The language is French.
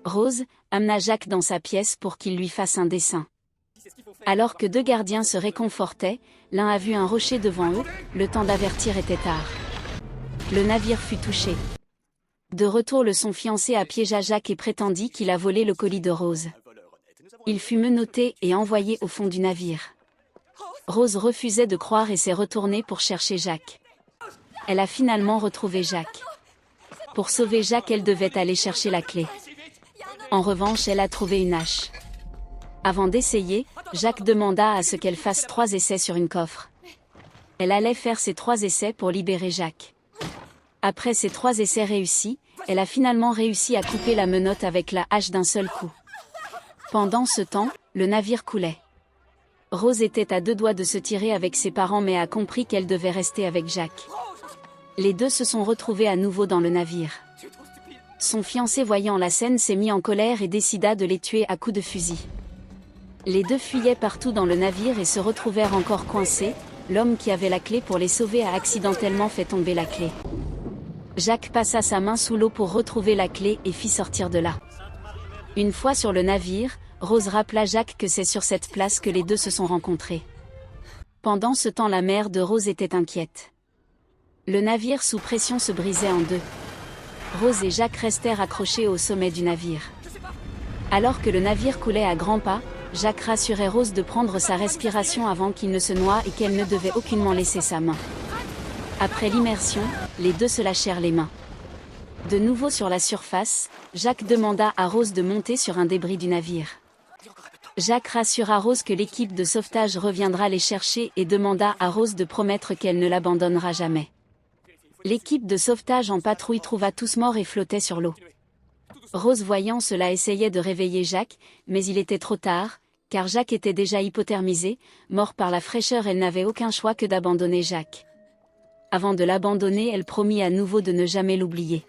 Rose amena Jacques dans sa pièce pour qu'il lui fasse un dessin. Alors que deux gardiens se réconfortaient, l'un a vu un rocher devant eux, le temps d'avertir était tard. Le navire fut touché. De retour, son fiancé piégea Jacques et prétendit qu'il a volé le colis de Rose. Il fut menotté et envoyé au fond du navire. Rose refusait de croire et s'est retournée pour chercher Jacques. Elle a finalement retrouvé Jacques. Pour sauver Jacques, elle devait aller chercher la clé. En revanche, elle a trouvé une hache. Avant d'essayer, Jacques demanda à ce qu'elle fasse 3 essais sur une coffre. Elle allait faire ces 3 essais pour libérer Jacques. Après ces 3 essais réussis, elle a finalement réussi à couper la menotte avec la hache d'un seul coup. Pendant ce temps, le navire coulait. Rose était à 2 doigts de se tirer avec ses parents mais a compris qu'elle devait rester avec Jacques. Les deux se sont retrouvés à nouveau dans le navire. Son fiancé, voyant la scène, s'est mis en colère et décida de les tuer à coups de fusil. Les deux fuyaient partout dans le navire et se retrouvèrent encore coincés. L'homme qui avait la clé pour les sauver a accidentellement fait tomber la clé. Jacques passa sa main sous l'eau pour retrouver la clé et fit sortir de là. Une fois sur le navire, Rose rappela Jacques que c'est sur cette place que les deux se sont rencontrés. Pendant ce temps, la mère de Rose était inquiète. Le navire sous pression se brisait en deux. Rose et Jacques restèrent accrochés au sommet du navire. Alors que le navire coulait à grands pas, Jacques rassurait Rose de prendre sa respiration avant qu'il ne se noie et qu'elle ne devait aucunement laisser sa main. Après l'immersion, les deux se lâchèrent les mains. De nouveau sur la surface, Jacques demanda à Rose de monter sur un débris du navire. Jacques rassura Rose que l'équipe de sauvetage reviendra les chercher et demanda à Rose de promettre qu'elle ne l'abandonnera jamais. L'équipe de sauvetage en patrouille trouva tous morts et flottaient sur l'eau. Rose, voyant cela, essayait de réveiller Jacques, mais il était trop tard, car Jacques était déjà hypothermisé, mort par la fraîcheur. Elle n'avait aucun choix que d'abandonner Jacques. Avant de l'abandonner, elle promit à nouveau de ne jamais l'oublier.